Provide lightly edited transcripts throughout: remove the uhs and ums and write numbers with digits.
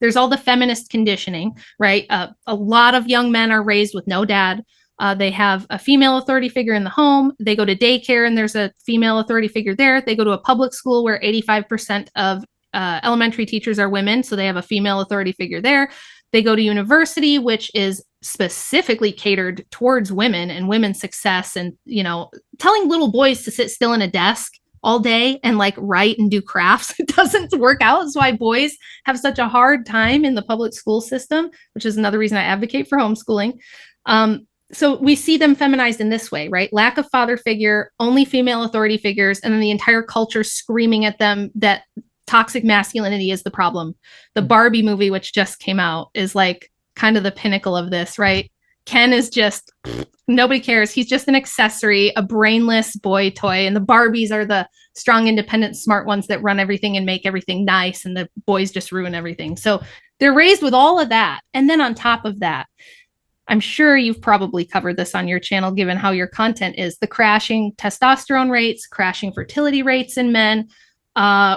There's all the feminist conditioning, right? A lot of young men are raised with no dad. They have a female authority figure in the home. They go to daycare and there's a female authority figure there. They go to a public school where 85% of elementary teachers are women, so they have a female authority figure there. They go to university, which is specifically catered towards women and women's success, and telling little boys to sit still in a desk all day and like write and do crafts. It doesn't work out. That's why boys have such a hard time in the public school system, which is another reason I advocate for homeschooling. So we see them feminized in this way, right? Lack of father figure, only female authority figures, and then the entire culture screaming at them that toxic masculinity is the problem. The Barbie movie, which just came out, is like kind of the pinnacle of this, right? Ken is just, nobody cares. He's just an accessory, a brainless boy toy. And the Barbies are the strong, independent, smart ones that run everything and make everything nice. And the boys just ruin everything. So they're raised with all of that. And then on top of that, I'm sure you've probably covered this on your channel, given how your content is, the crashing testosterone rates, crashing fertility rates in men.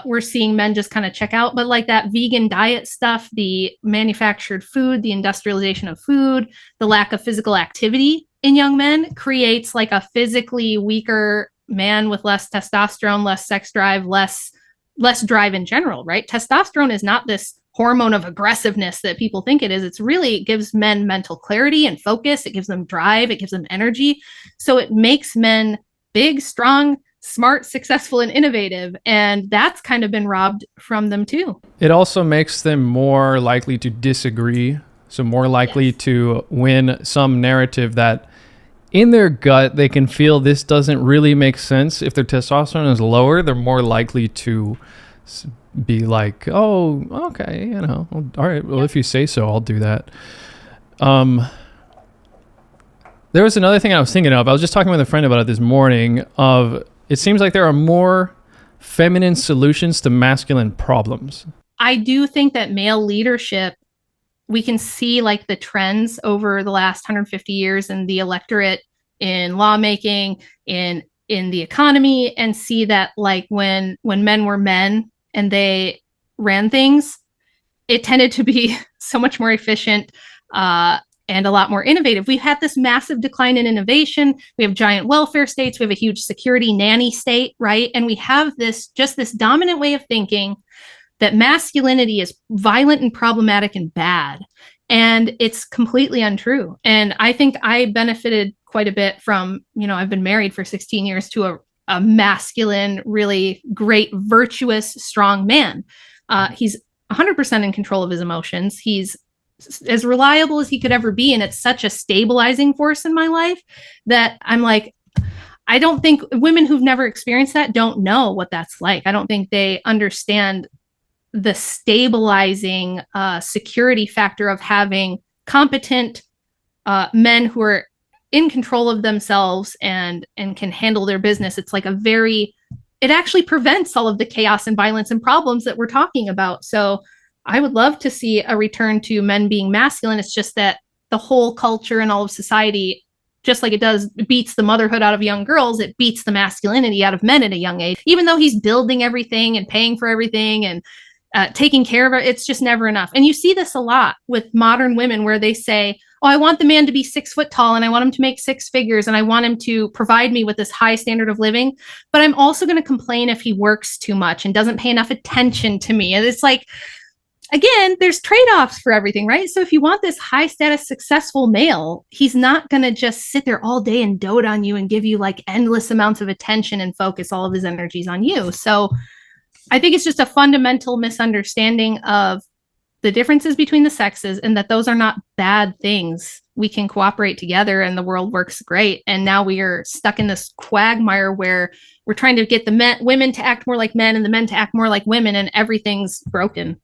We're seeing men just kind of check out, but like that vegan diet stuff, the manufactured food, the industrialization of food, the lack of physical activity in young men creates like a physically weaker man with less testosterone, less sex drive, less drive in general, right? Testosterone is not this hormone of aggressiveness that people think it is. It's really, it gives men mental clarity and focus. It gives them drive. It gives them energy. So it makes men big, strong, smart, successful, and innovative. And that's kind of been robbed from them too. It also makes them more likely to disagree. So more likely to win some narrative that in their gut, they can feel this doesn't really make sense. If their testosterone is lower, they're more likely to be like, oh, okay, all right, well, if you say so, I'll do that. There was another thing I was thinking of. I was just talking with a friend about it this morning. It seems like there are more feminine solutions to masculine problems. I do think that male leadership, we can see like the trends over the last 150 years in the electorate, in lawmaking, in the economy, and see that like when men were men and they ran things, it tended to be so much more efficient and a lot more innovative. We've had this massive decline in innovation. We have giant welfare states. We have a huge security nanny state, right? And we have this dominant way of thinking that masculinity is violent and problematic and bad. And it's completely untrue. And I think I benefited quite a bit from, I've been married for 16 years to a masculine, really great, virtuous, strong man. He's 100% in control of his emotions. He's as reliable as he could ever be. And it's such a stabilizing force in my life that I'm like, I don't think women who've never experienced that don't know what that's like. I don't think they understand the stabilizing security factor of having competent men who are in control of themselves and can handle their business. It's like it actually prevents all of the chaos and violence and problems that we're talking about. So I would love to see a return to men being masculine. It's just that the whole culture and all of society, just like it beats the motherhood out of young girls, it beats the masculinity out of men at a young age. Even though he's building everything and paying for everything and taking care of it, it's just never enough. And you see this a lot with modern women where they say, oh, I want the man to be 6 foot tall and I want him to make 6 figures and I want him to provide me with this high standard of living. But I'm also going to complain if he works too much and doesn't pay enough attention to me. And it's like, again, there's trade-offs for everything, right? So if you want this high status, successful male, he's not going to just sit there all day and dote on you and give you like endless amounts of attention and focus all of his energies on you. So I think it's just a fundamental misunderstanding of the differences between the sexes and that those are not bad things. We can cooperate together and the world works great. And now we are stuck in this quagmire where we're trying to get the women to act more like men and the men to act more like women, and everything's broken.